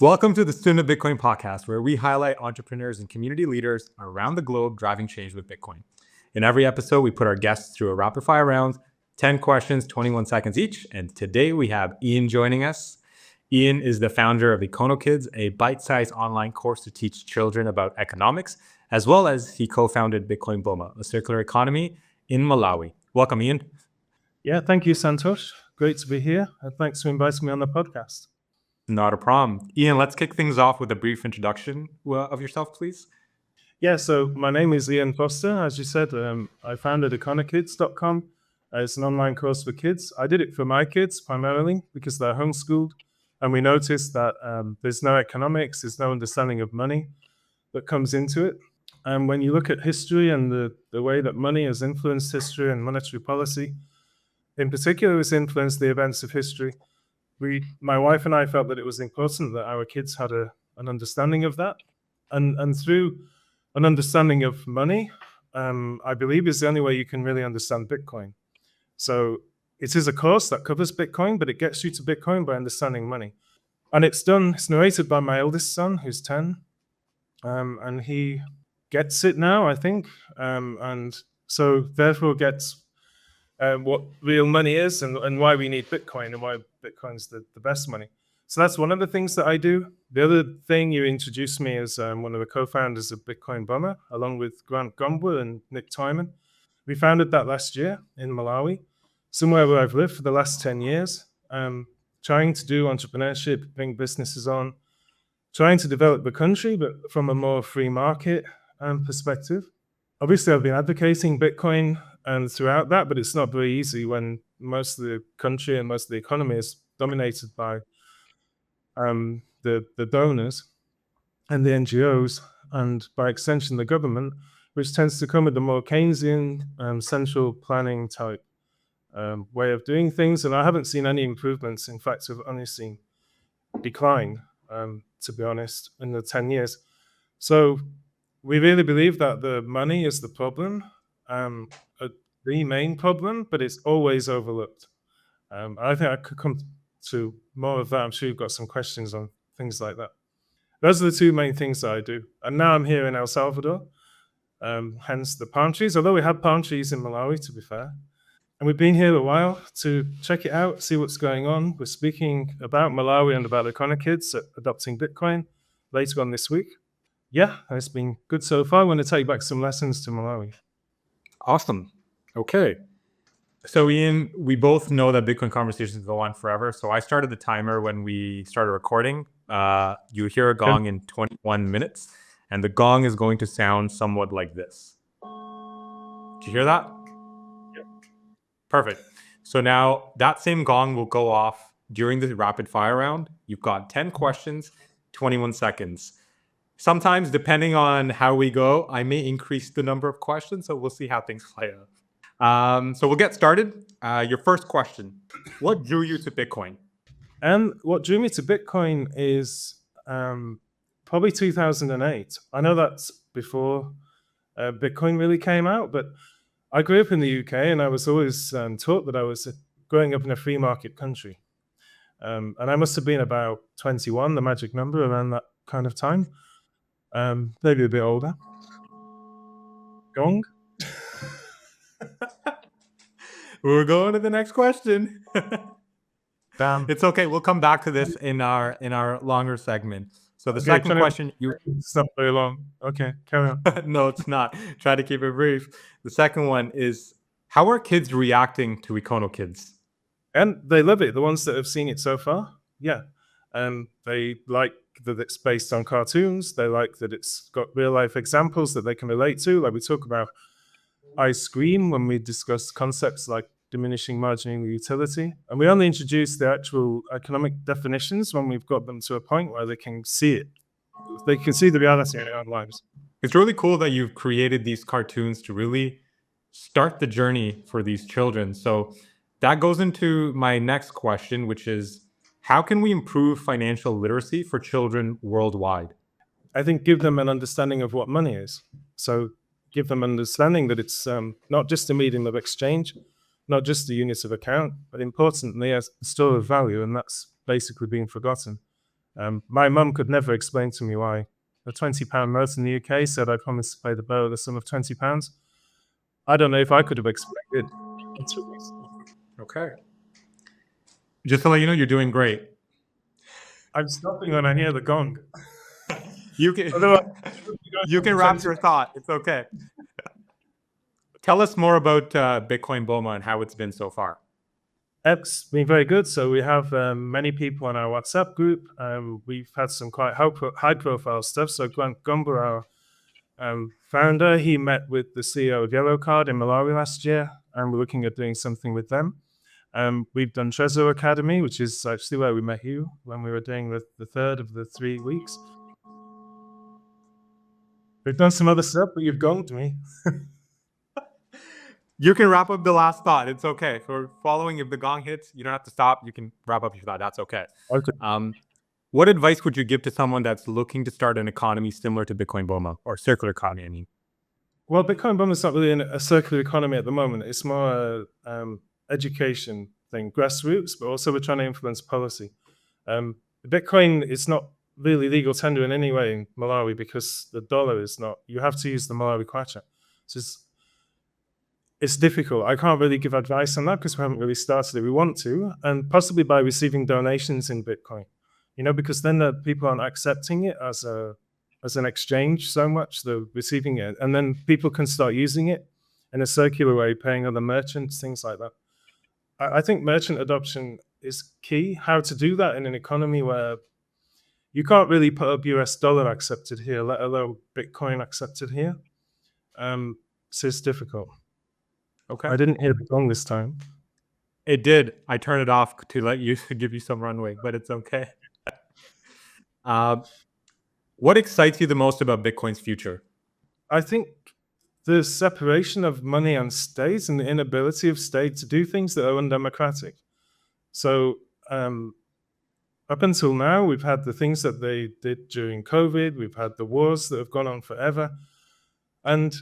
Welcome to the Student of Bitcoin podcast, where we highlight entrepreneurs and community leaders around the globe driving change with Bitcoin. In every episode, we put our guests through a rapid fire round, 10 questions, 21 seconds each. And today we have Ian joining us. Ian is the founder of EconoKidz, a bite-sized online course to teach children about economics, as well as he co-founded Bitcoin Boma, a circular economy in Malawi. Welcome, Ian. Yeah, thank you, Santosh. Great to be here. And thanks for inviting me on the podcast. Not a problem. Ian, let's kick things off with a brief introduction of yourself, please. Yeah, so my name is Ian Foster. As you said, I founded EconoKidz.com. It's an online course for kids. I did it for my kids primarily because they're homeschooled. And we noticed that there's no economics, there's no understanding of money that comes into it. And when you look at history and the way that money has influenced history and monetary policy, in particular, it's influenced the events of history. My wife and I felt that it was important that our kids had an understanding of that. And through an understanding of money, I believe is the only way you can really understand Bitcoin. So it is a course that covers Bitcoin, but it gets you to Bitcoin by understanding money. And it's narrated by my eldest son, who's 10. And he gets it now, I think. And so therefore gets what real money is and why we need Bitcoin and why Bitcoin's the best money. So that's one of the things that I do. The other thing, you introduced me as one of the co-founders of Bitcoin Boma, along with Grant Gombwa and Nick Tyman. We founded that last year in Malawi, somewhere where I've lived for the last 10 years, trying to do entrepreneurship, bring businesses on, trying to develop the country, but from a more free market perspective. Obviously, I've been advocating Bitcoin throughout that, but it's not very easy when most of the country and most of the economy is dominated by the donors and the NGOs, and by extension the government, which tends to come with a more Keynesian central planning type way of doing things. And I haven't seen any improvements. In fact, I've only seen decline, to be honest, in the 10 years. So we really believe that the money is the problem, the main problem, but it's always overlooked. I think I could come to more of that. I'm sure you've got some questions on things like that. Those are the two main things that I do. And now I'm here in El Salvador, hence the palm trees, although we have palm trees in Malawi, to be fair. And we've been here a while to check it out, see what's going on. We're speaking about Malawi and about EconoKidz adopting Bitcoin later on this week. Yeah, it's been good so far. I want to take back some lessons to Malawi. Awesome. Okay. So Ian, we both know that Bitcoin conversations go on forever. So I started the timer when we started recording. You hear a gong in 21 minutes, and the gong is going to sound somewhat like this. Do you hear that? Yeah. Perfect. So now that same gong will go off during the rapid fire round. You've got 10 questions, 21 seconds. Sometimes, depending on how we go, I may increase the number of questions. So we'll see how things play out. So we'll get started. Your first question: what drew you to Bitcoin? And what drew me to Bitcoin is probably 2008. I know that's before Bitcoin really came out, but I grew up in the UK and I was always taught that I was growing up in a free market country. And I must have been about 21, the magic number, around that kind of time. Maybe a bit older. Gong? We're going to the next question. Damn. It's okay. We'll come back to this in our longer segment. So the second question, it's not very long. Okay, carry on. No, it's not. Try to keep it brief. The second one is, how are kids reacting to EconoKidz? And they love it. The ones that have seen it so far, yeah. They like that it's based on cartoons. They like that it's got real life examples that they can relate to. Like we talk about ice cream when we discuss concepts like diminishing marginal utility. And we only introduce the actual economic definitions when we've got them to a point where they can see it. They can see the reality in their own lives. It's really cool that you've created these cartoons to really start the journey for these children. So that goes into my next question, which is, how can we improve financial literacy for children worldwide? I think give them an understanding of what money is. So give them understanding that it's not just a medium of exchange, not just a unit of account, but importantly, a store of value, and that's basically being forgotten. My mum could never explain to me why a £20 note in the UK said I promised to pay the bearer the sum of £20. I don't know if I could have explained it until recently. Okay. Just to let you know, you're doing great. I'm stopping when I hear the gong. You can Otherwise, you can wrap your thought. It's okay. Tell us more about Bitcoin Boma and how it's been so far. It's been very good. So we have many people on our WhatsApp group. We've had some quite high-profile stuff. So Grant Gumber, our founder, he met with the CEO of Yellow Card in Malawi last year, and we're looking at doing something with them. We've done Trezor Academy, which is actually where we met you when we were doing the third of the 3 weeks. We've done some other stuff, but you've gonged me. You can wrap up the last thought. It's okay. For following, if the gong hits, you don't have to stop. You can wrap up your thought. That's okay. Okay. What advice would you give to someone that's looking to start an economy similar to Bitcoin Boma, or circular economy, I mean? Well, Bitcoin Boma is not really a circular economy at the moment. It's more education thing, grassroots, but also we're trying to influence policy. Bitcoin is not really legal tender in any way in Malawi because the dollar is not. You have to use the Malawi kwacha. So it's difficult. I can't really give advice on that because we haven't really started it. We want to, and possibly by receiving donations in Bitcoin, because then the people aren't accepting it as an exchange so much, they're receiving it, and then people can start using it in a circular way, paying other merchants, things like that. I think merchant adoption is key. How to do that in an economy where you can't really put up US dollar accepted here, let alone Bitcoin accepted here. So it's difficult. Okay. I didn't hear the gong this time. It did. I turned it off to let you give you some runway, but it's okay. What excites you the most about Bitcoin's future? I think the separation of money and state and the inability of state to do things that are undemocratic. So up until now, we've had the things that they did during COVID. We've had the wars that have gone on forever. And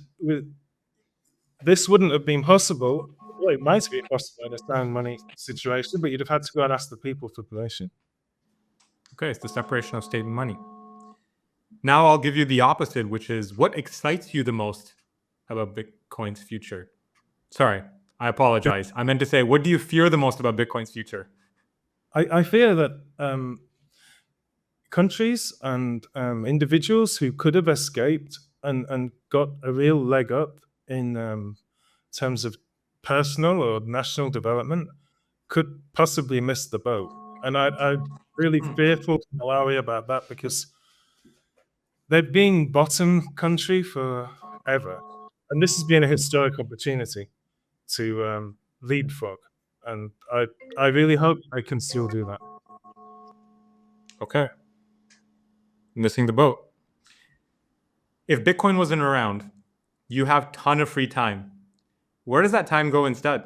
this wouldn't have been possible. Well, it might have been possible in a sound money situation, but you'd have had to go and ask the people for permission. Okay, it's the separation of state and money. Now I'll give you the opposite, which is what excites you the most about Bitcoin's future? Sorry, I apologize. I meant to say, what do you fear the most about Bitcoin's future? I fear that countries and individuals who could have escaped and got a real leg up in terms of personal or national development could possibly miss the boat. And I'm really fearful for Malawi about that because they've been bottom country forever. And this has been a historic opportunity to leapfrog. And I really hope I can still do that. Okay. Missing the boat. If Bitcoin wasn't around, you have a ton of free time. Where does that time go instead?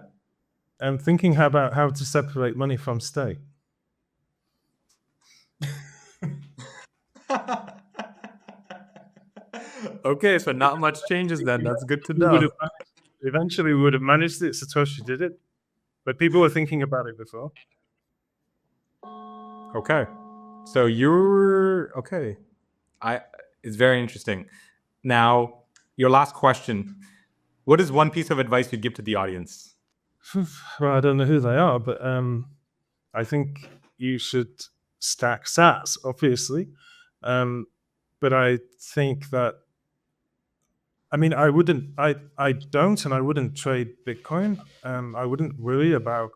I'm thinking about how to separate money from state. Okay, so not much changes then. That's good to know. Eventually, we would have managed it. Satoshi did it. But people were thinking about it before. Okay. So you're okay. It's very interesting. Now, your last question. What is one piece of advice you'd give to the audience? Well, I don't know who they are, but I think you should stack sats, obviously. But I think that, I mean, I don't, and I wouldn't trade Bitcoin. I wouldn't worry about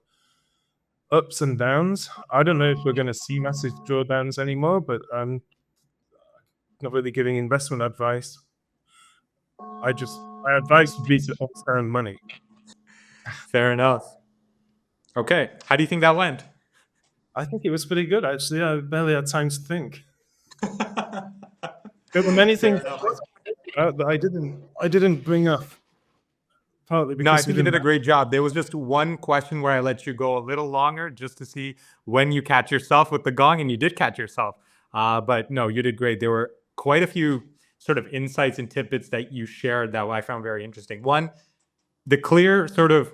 ups and downs. I don't know if we're going to see massive drawdowns anymore, but I'm not really giving investment advice. My advice would be to earn money. Fair enough. Okay. How do you think that went? I think it was pretty good, actually. I barely had time to think. There were many things that I didn't bring up. Partly because No, I think you did a great job. There was just one question where I let you go a little longer just to see when you catch yourself with the gong, and you did catch yourself. But no, you did great. There were quite a few sort of insights and tidbits that you shared that I found very interesting. One, the clear sort of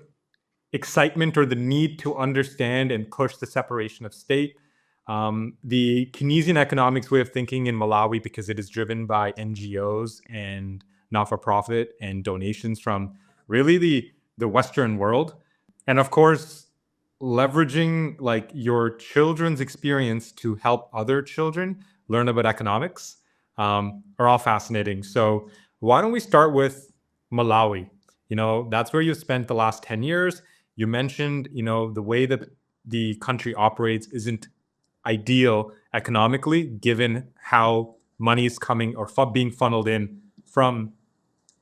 excitement or the need to understand and push the separation of state. The Keynesian economics way of thinking in Malawi, because it is driven by NGOs and not-for-profit and donations from really the Western world, and of course, leveraging like your children's experience to help other children learn about economics are all fascinating. So why don't we start with Malawi? That's where you spent the last 10 years. You mentioned, the way that the country operates isn't ideal economically, given how money is coming or being funneled in from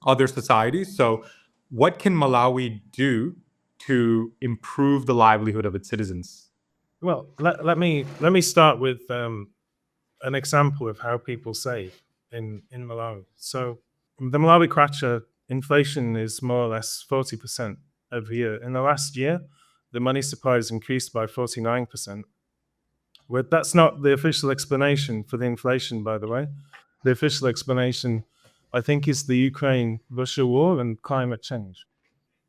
other societies. So, what can Malawi do to improve the livelihood of its citizens? Well, let me start with an example of how people save in Malawi. So the Malawi kwacha inflation is more or less 40% every year. In the last year, the money supply has increased by 49%. That's not the official explanation for the inflation, by the way. The official explanation, I think, is the Ukraine-Russia war and climate change.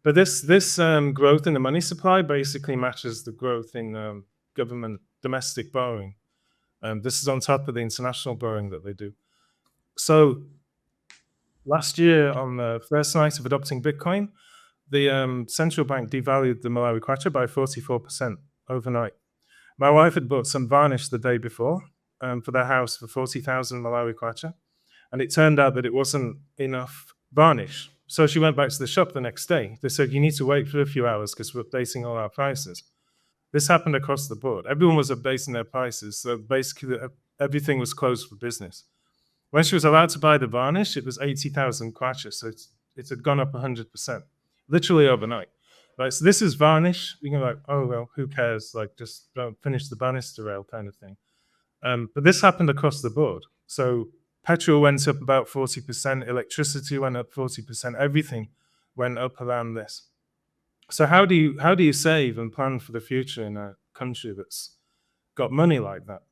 But this growth in the money supply basically matches the growth in government domestic borrowing. This is on top of the international borrowing that they do. So last year, on the first night of adopting Bitcoin, the central bank devalued the Malawi kwacha by 44% overnight. My wife had bought some varnish the day before for their house for 40,000 Malawi kwacha, and it turned out that it wasn't enough varnish. So she went back to the shop the next day. They said, you need to wait for a few hours because we're updating all our prices. This happened across the board. Everyone was updating their prices. So basically, everything was closed for business. When she was allowed to buy the varnish, it was 80,000 kwacha. So it had gone up 100%, literally overnight. Right, so this is varnish. You can be like, oh, well, who cares? Like, just don't finish the banister rail kind of thing. But this happened across the board. So petrol went up about 40%, electricity went up 40%, everything went up around this. So how do you save and plan for the future in a country that's got money like that?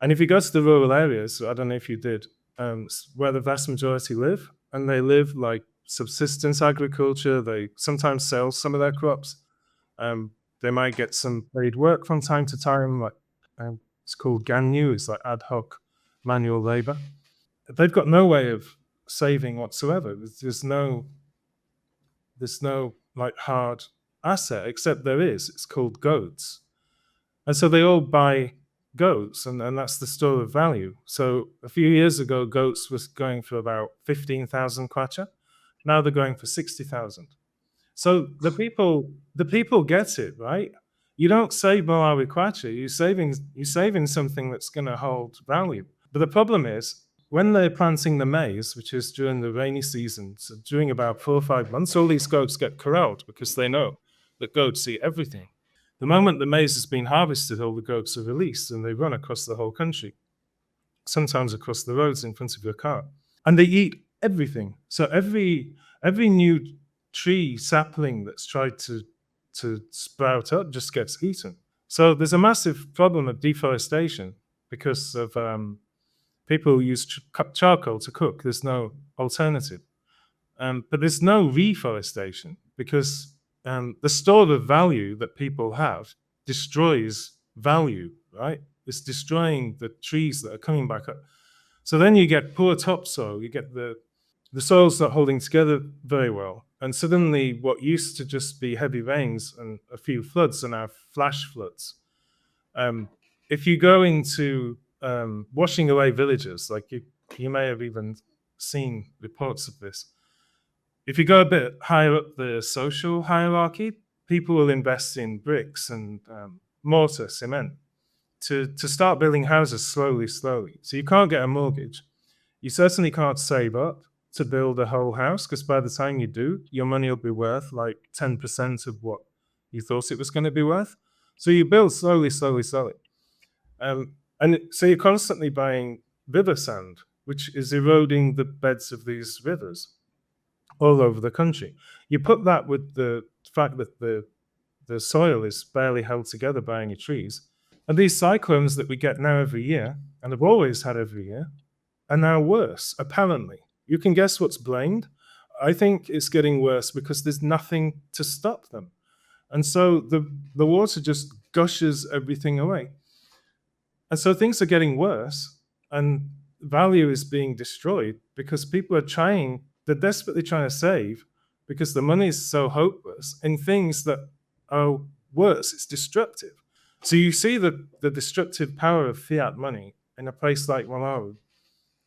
And if you go to the rural areas, I don't know if you did, where the vast majority live, and they live like subsistence agriculture, they sometimes sell some of their crops. They might get some paid work from time to time, like it's called ganyu, it's like ad hoc manual labor. They've got no way of saving whatsoever. There's no like hard asset, except there is. It's called goats. And so they all buy goats, and that's the store of value. So a few years ago, goats was going for about 15,000 kwacha. Now they're going for 60,000. So the people get it, right? You don't save Malawi kwacha. You're saving something that's going to hold value. But the problem is when they're planting the maize, which is during the rainy season, so during about 4 or 5 months, all these goats get corralled because they know that goats eat everything. The moment the maize has been harvested, all the goats are released and they run across the whole country, sometimes across the roads in front of your car. And they eat everything. So every new tree sapling that's tried to sprout up just gets eaten. So there's a massive problem of deforestation because of people who use charcoal to cook. There's no alternative. But there's no reforestation because the store of value that people have destroys value, right? It's destroying the trees that are coming back up. So then you get poor topsoil, you get the soil's not holding together very well. And suddenly what used to just be heavy rains and a few floods are now flash floods. If you go into washing away villages, like you may have even seen reports of this. If you go a bit higher up the social hierarchy, people will invest in bricks and mortar, cement, to start building houses slowly. So you can't get a mortgage. You certainly can't save up to build a whole house because by the time you do, your money will be worth like 10% of what you thought it was going to be worth. So you build slowly. And so you're constantly buying river sand, which is eroding the beds of these rivers all over the country. You put that with the fact that the soil is barely held together by any trees. And these cyclones that we get now every year, and have always had every year, are now worse, apparently. You can guess what's blamed. I think it's getting worse because there's nothing to stop them. And so the water just gushes everything away. And so things are getting worse, and value is being destroyed because people are they're desperately trying to save because the money is so hopeless in things that are worse. It's destructive. So you see the destructive power of fiat money in a place like Malawi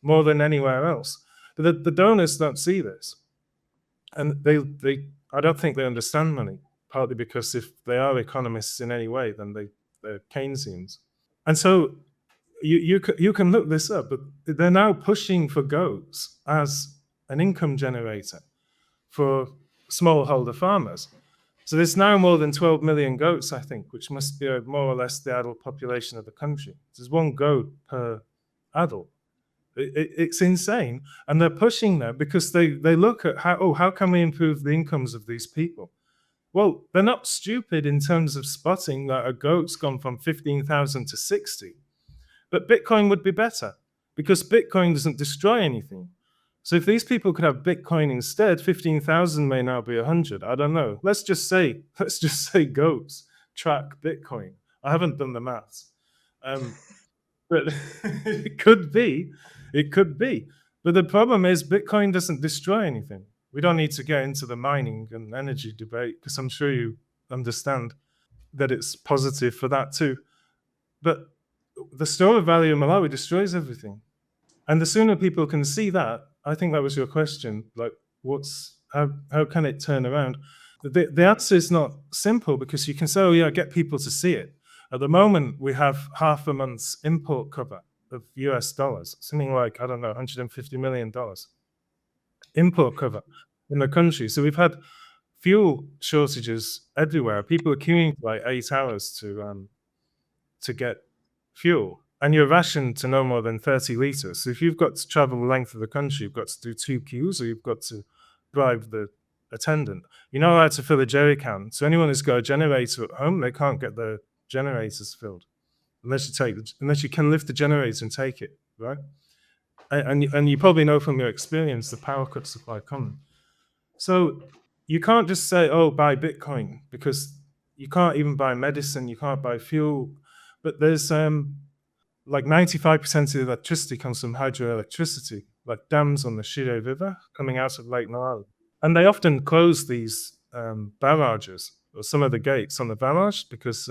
more than anywhere else. But the donors don't see this. And I don't think they understand money, partly because if they are economists in any way, then they're Keynesians. And so you can look this up, but they're now pushing for goats as an income generator for smallholder farmers. So there's now more than 12 million goats, I think, which must be more or less the adult population of the country. There's one goat per adult. It's insane. And they're pushing that because they look at how can we improve the incomes of these people? Well, they're not stupid in terms of spotting that a goat's gone from 15,000 to 60. But Bitcoin would be better because Bitcoin doesn't destroy anything. So if these people could have Bitcoin instead, 15,000 may now be 100. I don't know. Let's just say goats track Bitcoin. I haven't done the maths. But it could be. It could be. But the problem is Bitcoin doesn't destroy anything. We don't need to get into the mining and energy debate because I'm sure you understand that it's positive for that too. But the store of value in Malawi destroys everything. And the sooner people can see that, I think that was your question, like how can it turn around? The answer is not simple because you can say, oh yeah, get people to see it. At the moment, we have half a month's import cover of US dollars, something like, I don't know, $150 million import cover in the country. So we've had fuel shortages everywhere. People are queuing for like 8 hours to get fuel. And you're rationed to no more than 30 liters. So if you've got to travel the length of the country, you've got to do 2 queues or you've got to bribe the attendant. You're not allowed to fill a jerry can. So anyone who's got a generator at home, they can't get their generators filled unless you can lift the generator and take it, right? And you probably know from your experience the power cuts are quite common. So you can't just say, oh, buy Bitcoin, because you can't even buy medicine, you can't buy fuel. But there's like 95% of the electricity comes from hydroelectricity, like dams on the Shire River coming out of Lake Malawi. And they often close these barrages or some of the gates on the barrage because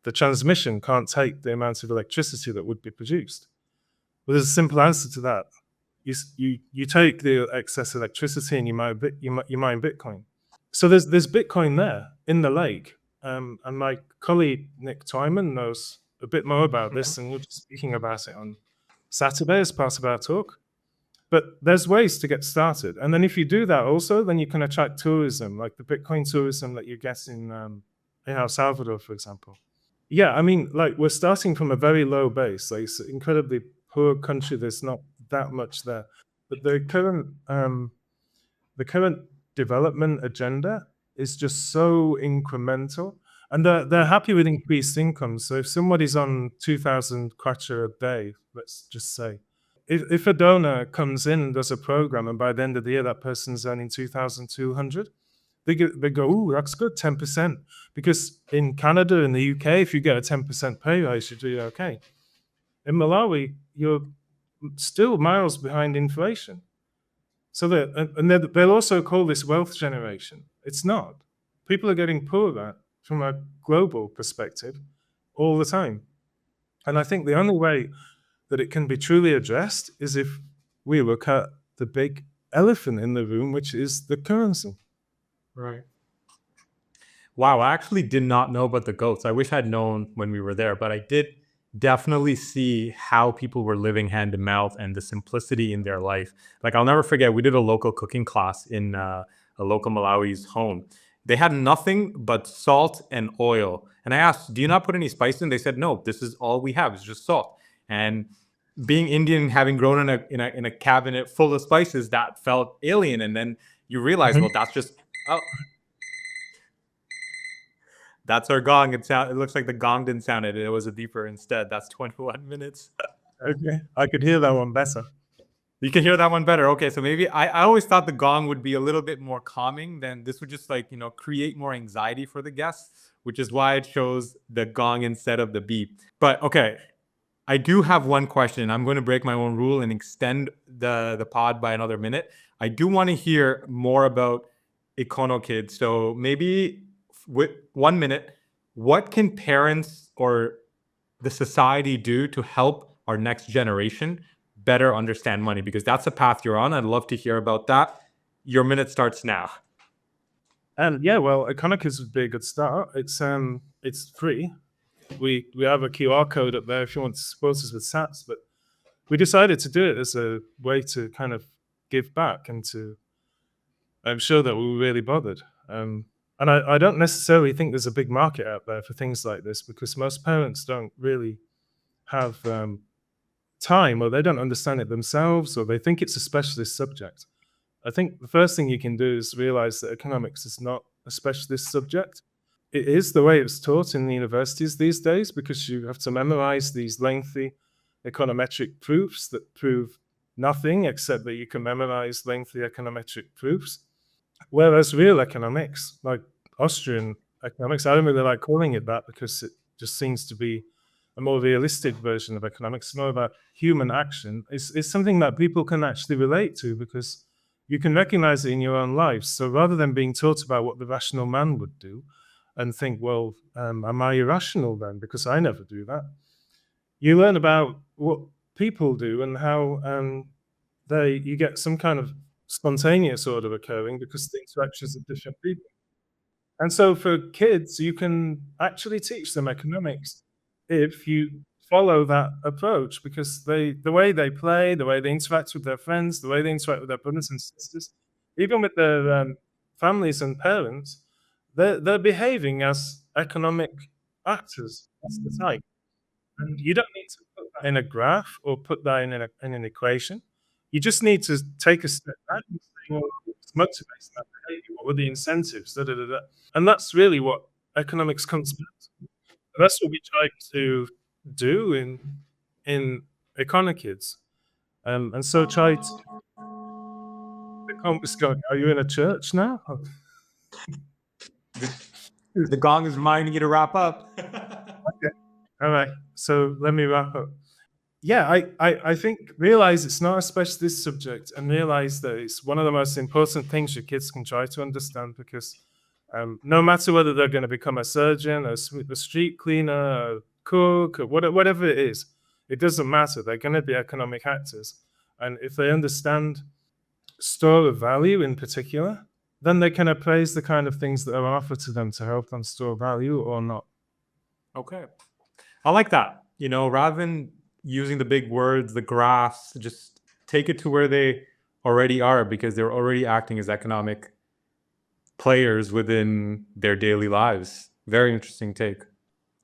the transmission can't take the amount of electricity that would be produced. Well, there's a simple answer to that. You take the excess electricity and you mine Bitcoin. So there's Bitcoin there in the lake. And my colleague Nick Twyman knows a bit more about this, and we'll be speaking about it on Saturday as part of our talk. But there's ways to get started. And then if you do that also, then you can attract tourism, like the Bitcoin tourism that you get in El Salvador, for example. Yeah, I mean, like we're starting from a very low base. Like it's an incredibly poor country. There's not that much there. But the current development agenda is just so incremental. And they're happy with increased income. So if somebody's on 2,000 kwacha a day, let's just say, if a donor comes in and does a program, and by the end of the year that person's earning 2,200, they go, ooh, that's good, 10%. Because in Canada and the UK, if you get a 10% pay rise, you're doing okay. In Malawi, you're still miles behind inflation. So they'll also call this wealth generation. It's not. People are getting poorer from a global perspective all the time. And I think the only way that it can be truly addressed is if we look at the big elephant in the room, which is the currency. Right. Wow, I actually did not know about the goats. I wish I'd known when we were there, but I did definitely see how people were living hand to mouth and the simplicity in their life. Like I'll never forget, we did a local cooking class in a local Malawi's home. They had nothing but salt and oil. And I asked, do you not put any spice in? They said, no, this is all we have. It's just salt. And being Indian, having grown in a cabinet full of spices, that felt alien. And then you realize, well, that's just, oh, that's our gong. It looks like the gong didn't sound it. It was a deeper instead. That's 21 minutes. Okay, I could hear that one better. You can hear that one better. Okay, so maybe I always thought the gong would be a little bit more calming. Than this would just like, create more anxiety for the guests, which is why it chose the gong instead of the beep. But okay, I do have one question. I'm going to break my own rule and extend the pod by another minute. I do want to hear more about EconoKidz. So maybe with 1 minute, what can parents or the society do to help our next generation better understand money? Because that's the path you're on. I'd love to hear about that. Your minute starts now. And yeah, well, EconoKidz would be a good start. It's free. We have a QR code up there if you want to support us with sats, but we decided to do it as a way to kind of give back and to show that we were really bothered. And I don't necessarily think there's a big market out there for things like this, because most parents don't really have time, or they don't understand it themselves, or they think it's a specialist subject. I think the first thing you can do is realize that economics is not a specialist subject. It is the way it's taught in the universities these days, because you have to memorize these lengthy econometric proofs that prove nothing except that you can memorize lengthy econometric proofs. Whereas real economics, like Austrian economics, I don't really like calling it that because it just seems to be a more realistic version of economics, more about human action. It's something that people can actually relate to, because you can recognize it in your own lives. So rather than being taught about what the rational man would do and think, well, am I irrational then? Because I never do that. You learn about what people do and how you get some kind of spontaneous order occurring because the interactions of different people. And so for kids, you can actually teach them economics if you follow that approach, because the way they play, the way they interact with their friends, the way they interact with their brothers and sisters, even with their families and parents, they're behaving as economic actors. That's the type. And you don't need to put that in a graph or put that in an equation. You just need to take a step back and say, well, what's motivating that behavior? What were the incentives? Da, da, da, da. And that's really what economics comes back to. And that's what we try to do in EconoKidz. And so try to. The compass going, are you in a church now? The gong is reminding you to wrap up. Okay. All right. So let me wrap up. Yeah, I think realize it's not a specialist subject, and realize that it's one of the most important things your kids can try to understand, because no matter whether they're going to become a surgeon, a street cleaner, a cook, or whatever it is, it doesn't matter. They're going to be economic actors. And if they understand store of value in particular, then they can appraise the kind of things that are offered to them to help them store value or not. Okay. I like that. Rather than using the big words, the graphs, just take it to where they already are, because they're already acting as economic players within their daily lives. Very interesting take.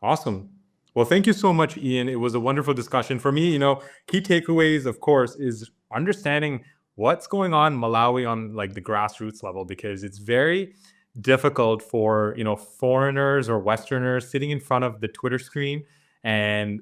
Awesome. Well, thank you so much, Ian. It was a wonderful discussion. For me, key takeaways, of course, is understanding what's going on in Malawi on like the grassroots level, because it's very difficult for foreigners or Westerners sitting in front of the Twitter screen and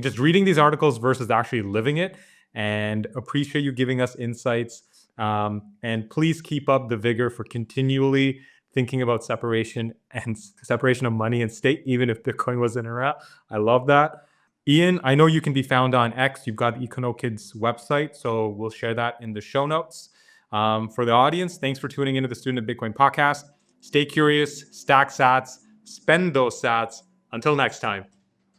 just reading these articles versus actually living it. And appreciate you giving us insights. And please keep up the vigor for continually thinking about separation of money and state, even if Bitcoin wasn't around. I love that. Ian, I know you can be found on X. You've got the EconoKidz website, so we'll share that in the show notes. For the audience, thanks for tuning into the Student of Bitcoin podcast. Stay curious, stack sats, spend those sats. Until next time.